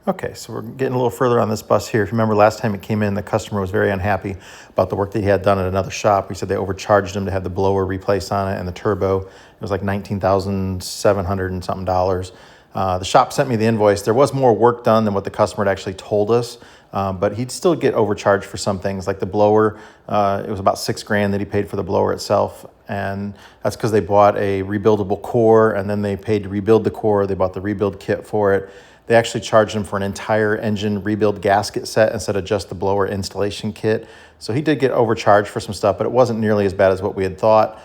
Okay, so we're getting a little further on this bus here. If you remember last time it came in, the customer was very unhappy about the work that he had done at another shop. He said they overcharged him to have the blower replaced on it and the turbo. It was like $19,700 and something dollars. The shop sent me the invoice. There was more work done than what the customer had actually told us, but he'd still get overcharged for some things like the blower. It was about $6,000 that he paid for the blower itself, and that's because they bought a rebuildable core and then they paid to rebuild the core. They bought the rebuild kit for it. They actually charged him for an entire engine rebuild gasket set instead of just the blower installation kit. So he did get overcharged for some stuff, but it wasn't nearly as bad as what we had thought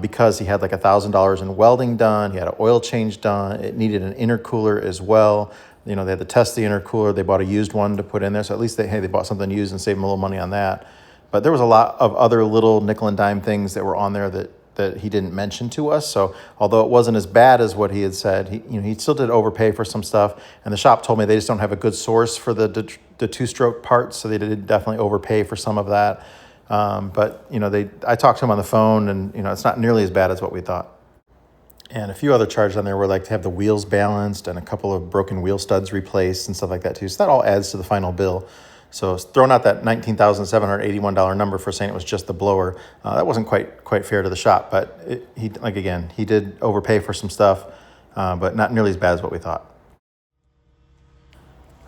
because he had like $1,000 in welding done. He had an oil change done. It needed an intercooler as well. You know, they had to test the intercooler. They bought a used one to put in there. So at least they bought something used and saved him a little money on that. But there was a lot of other little nickel and dime things that were on there that he didn't mention to us. So although it wasn't as bad as what he had said, he still did overpay for some stuff. And the shop told me they just don't have a good source for the two-stroke parts, so they did definitely overpay for some of that. But I talked to him on the phone, and it's not nearly as bad as what we thought. And a few other charges on there were like to have the wheels balanced and a couple of broken wheel studs replaced and stuff like that too. So that all adds to the final bill. So throwing out that $19,781 number for saying it was just the blower, that wasn't quite fair to the shop. But he did overpay for some stuff, but not nearly as bad as what we thought.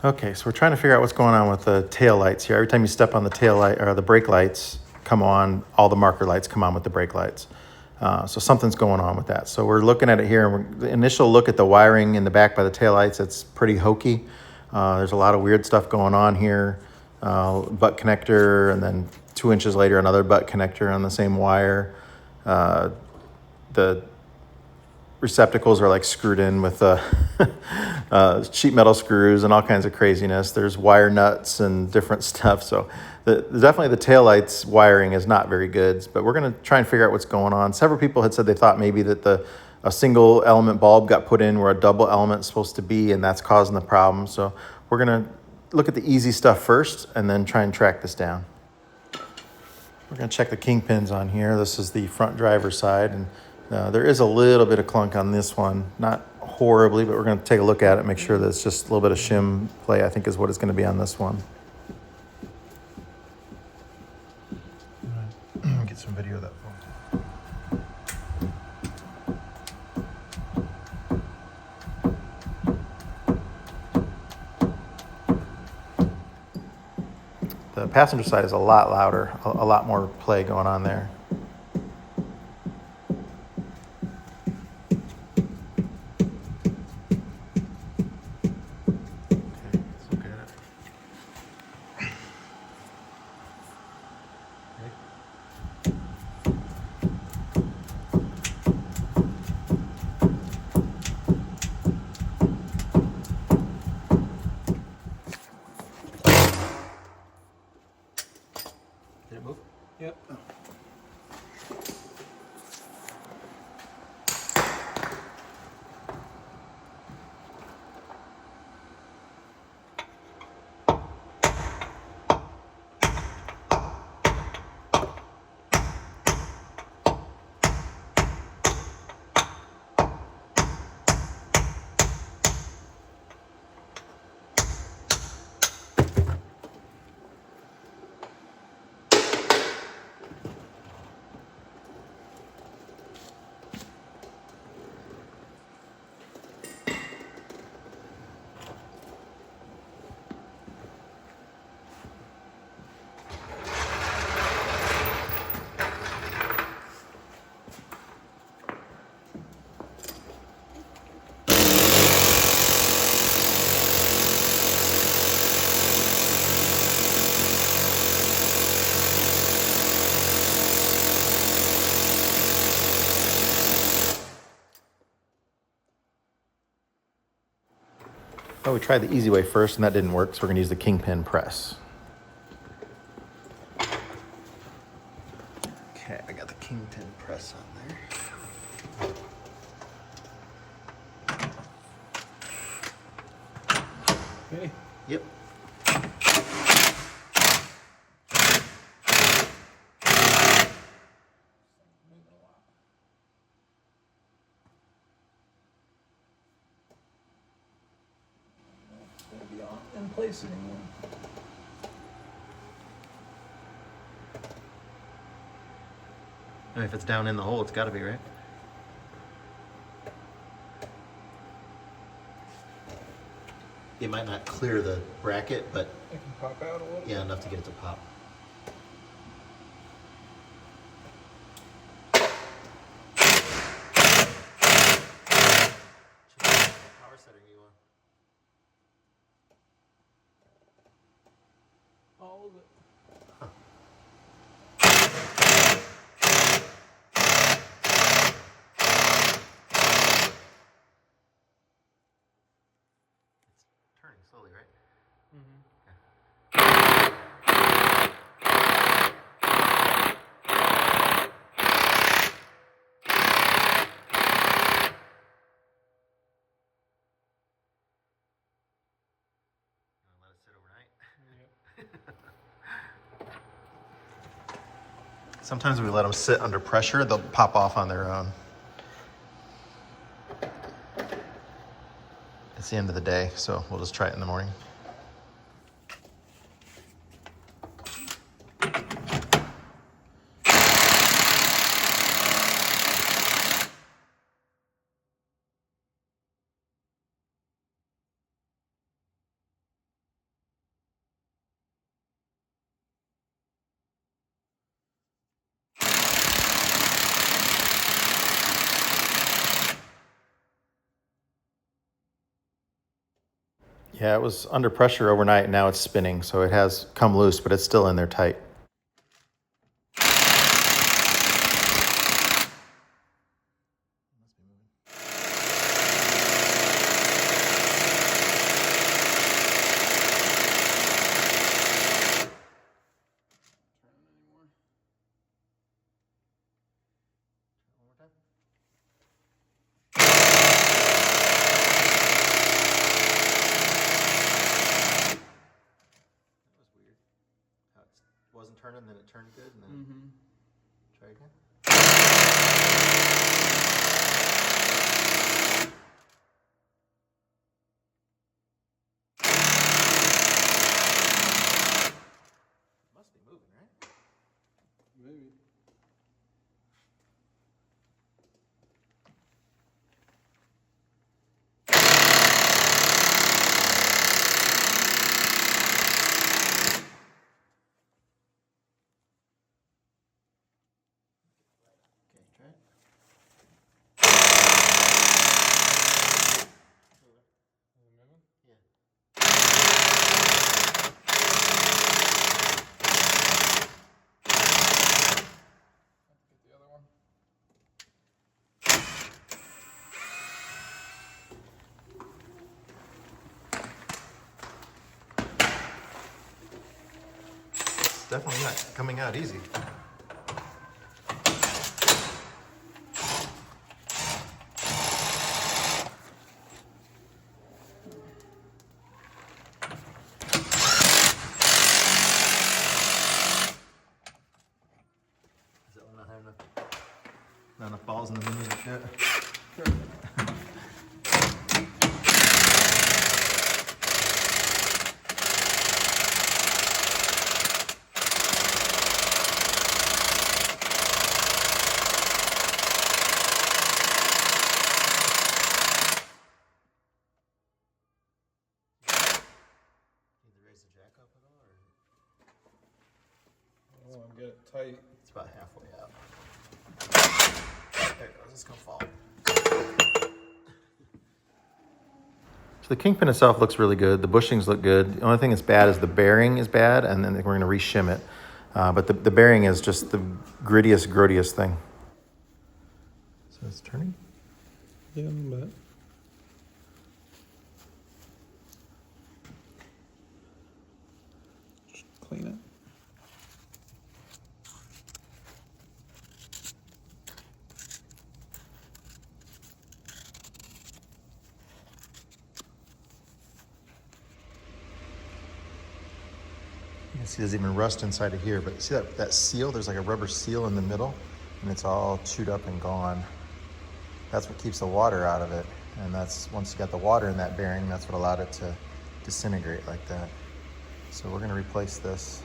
Okay, so we're trying to figure out what's going on with the tail lights here. Every time you step on the tail light or the brake lights come on, all the marker lights come on with the brake lights. So something's going on with that. So we're looking at it here, and the initial look at the wiring in the back by the tail lights, it's pretty hokey. There's a lot of weird stuff going on here. Butt connector, and then 2 inches later another butt connector on the same wire. The receptacles are like screwed in with sheet metal screws and all kinds of craziness. There's wire nuts and different stuff. So definitely the taillights wiring is not very good, but we're going to try and figure out what's going on. Several people had said they thought maybe that a single element bulb got put in where a double element is supposed to be, and that's causing the problem. So we're going to look at the easy stuff first and then try and track this down. We're going to check the kingpins on here. This is the front driver's side, and there is a little bit of clunk on this one. Not horribly, but we're going to take a look at it, make sure that it's just a little bit of shim play, I think is what it's going to be on this one. Get some video of that phone. The passenger side is a lot louder, a lot more play going on there. Okay, let's look at it. Did it move? Yep. Oh. Well, we tried the easy way first, and that didn't work, so we're going to use the kingpin press. Okay, I got the kingpin press on there. Okay. Yep. in place anymore. And if it's down in the hole, it's got to be, right? It might not clear the bracket, but It can pop out a little. yeah, enough to get it to pop. Power setting you want? All of it. Turning slowly, right? Mm-hmm. Let it sit overnight. Yep. Sometimes we let them sit under pressure, they'll pop off on their own. It's the end of the day, so we'll just try it in the morning. Yeah, it was under pressure overnight, and now it's spinning, so it has come loose, but it's still in there tight. Wasn't turning, then it turned good, and then try again. Must be moving, right? Maybe. Okay, try it. Yeah. Get the other one. It's definitely not coming out easy. Is that one not having not enough balls in the middle of it? Sure. Need to raise the jack up at all, or I don't want to get it tight. it's about halfway up. There it goes. It's gonna fall. So the kingpin itself looks really good. The bushings look good. The only thing that's bad is the bearing is bad, and then we're going to re-shim it. But the bearing is just the grittiest, grodiest thing. So it's turning. Yeah, a little bit. Just clean it. You can see there's even rust inside of here, but see that seal? There's like a rubber seal in the middle, and it's all chewed up and gone. That's what keeps the water out of it. And that's, once you got the water in that bearing, that's what allowed it to disintegrate like that. So we're gonna replace this.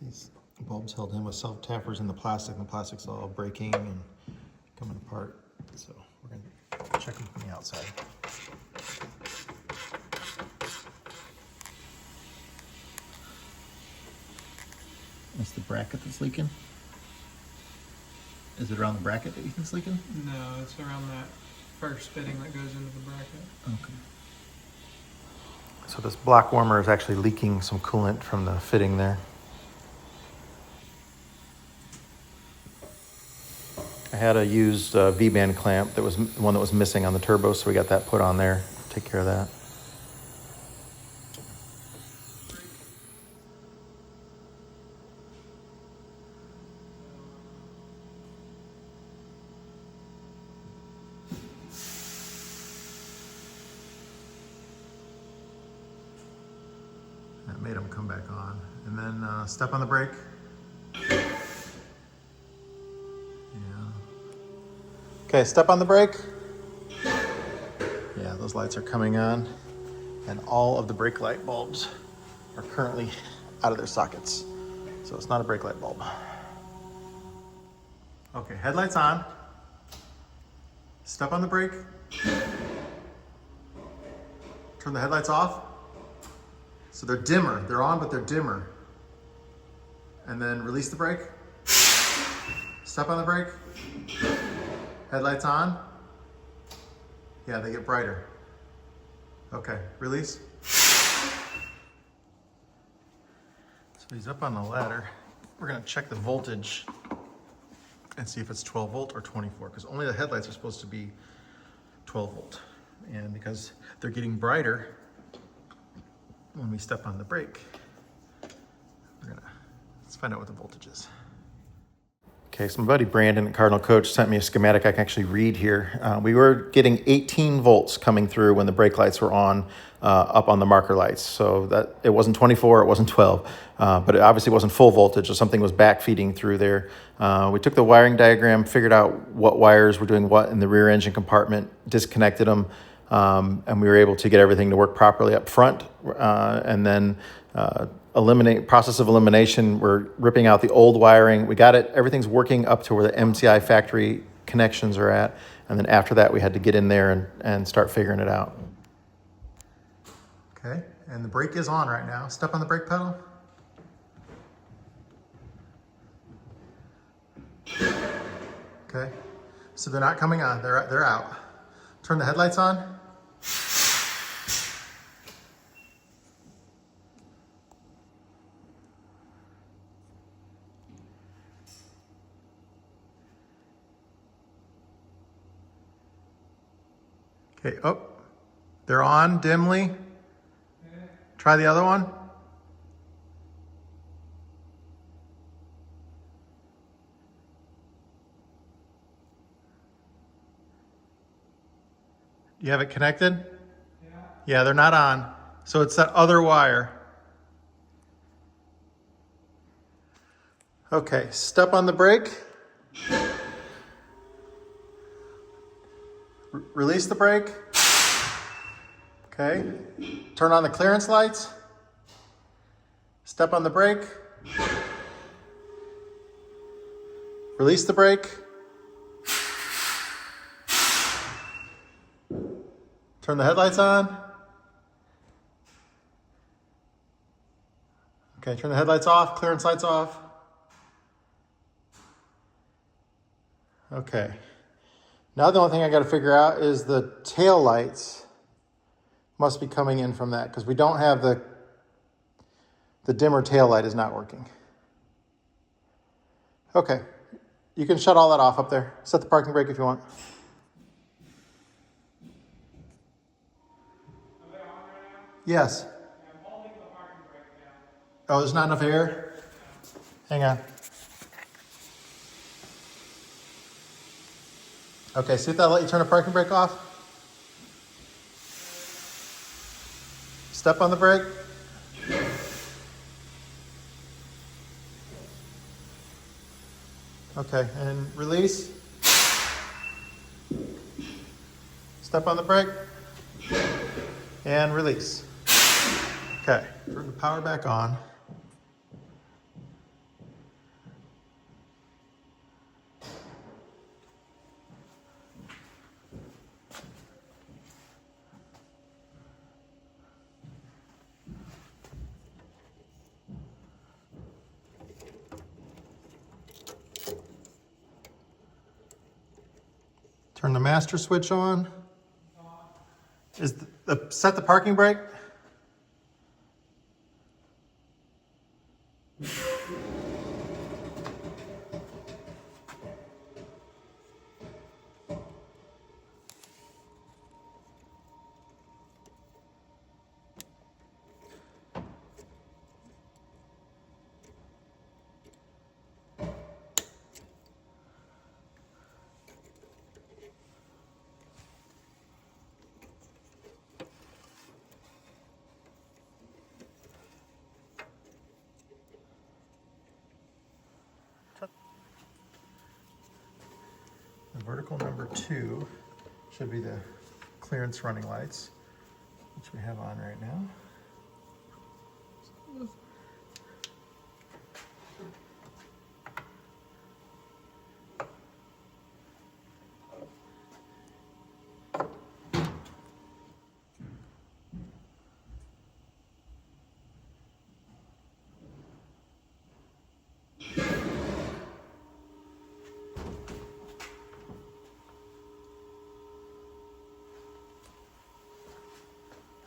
These bulbs held in with self-tappers in the plastic, and the plastic's all breaking and coming apart. So we're gonna check them from the outside. That's the bracket that's leaking? Is it around the bracket that you think it's leaking? No, it's around that first fitting that goes into the bracket. Okay. So this block warmer is actually leaking some coolant from the fitting there. I had a used V-band clamp that was the one that was missing on the turbo, so we got that put on there. Take care of that. That made them come back on. And then step on the brake. Okay, step on the brake. Yeah, those lights are coming on, and all of the brake light bulbs are currently out of their sockets. So it's not a brake light bulb. Okay, headlights on. Step on the brake. Turn the headlights off. So they're dimmer. They're on, but they're dimmer. And then release the brake. Step on the brake. Headlights on. Yeah, they get brighter. Okay, release. So he's up on the ladder. We're gonna check the voltage and see if it's 12 volt or 24, because only the headlights are supposed to be 12 volt. And because they're getting brighter when we step on the brake, let's find out what the voltage is. Okay, so my buddy Brandon at Cardinal Coach sent me a schematic I can actually read here. We were getting 18 volts coming through when the brake lights were on, up on the marker lights. So that it wasn't 24, it wasn't 12, but it obviously wasn't full voltage, so something was backfeeding through there. We took the wiring diagram, figured out what wires were doing what in the rear engine compartment, disconnected them, and we were able to get everything to work properly up front, and then process of elimination. We're ripping out the old wiring. We got it, everything's working up to where the MCI factory connections are at. And then after that, we had to get in there and start figuring it out. Okay, and the brake is on right now. Step on the brake pedal. Okay, so they're not coming on, they're out. Turn the headlights on. Okay, oh, they're on dimly. Try the other one. You have it connected? Yeah, they're not on. So it's that other wire. Okay, step on the brake. Release the brake. Okay. Turn on the clearance lights. Step on the brake. Release the brake. Turn the headlights on. Okay, turn the headlights off, clearance lights off. Okay. Now the only thing I got to figure out is the tail lights must be coming in from that, because we don't have the dimmer tail light is not working. Okay, you can shut all that off up there. Set the parking brake if you want. Are they on right now? Yes. I'm holding the parking brake down. Oh, there's not enough air? Hang on. Okay, see if that'll let you turn the parking brake off? Step on the brake. Okay, and release. Step on the brake. And release. Okay, turn the power back on. Turn the master switch on. Set the parking brake. The vertical number 2 should be the clearance running lights, which we have on right now.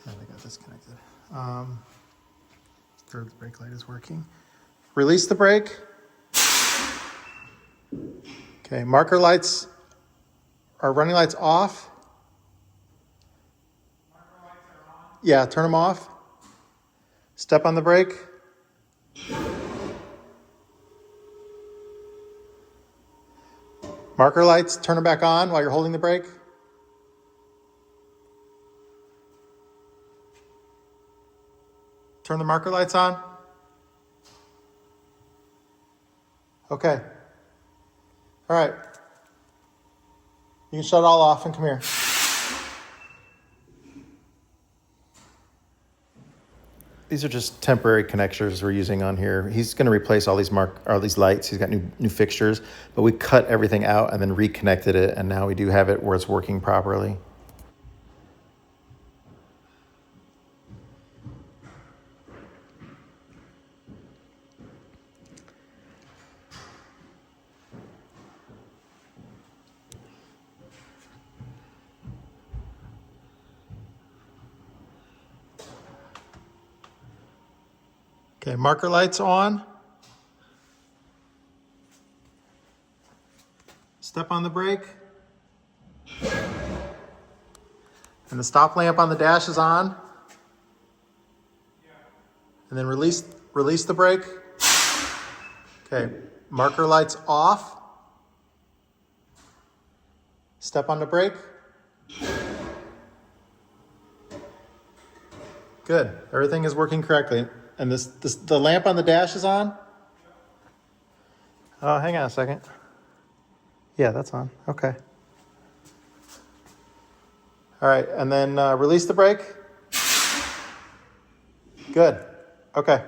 And I got disconnected. Third brake light is working. Release the brake. Okay, marker lights are running lights off. Marker lights are on. Yeah, turn them off. Step on the brake. Marker lights, turn them back on while you're holding the brake. Turn the marker lights on. Okay. All right. You can shut it all off and come here. These are just temporary connectors we're using on here. He's going to replace all these lights. He's got new fixtures, but we cut everything out and then reconnected it, and now we do have it where it's working properly. Okay, marker lights on. Step on the brake. And the stop lamp on the dash is on. And then release the brake. Okay, marker lights off. Step on the brake. Good, everything is working correctly. And the lamp on the dash is on? Oh, hang on a second. Yeah, that's on. Okay. All right, and then release the brake. Good. Okay.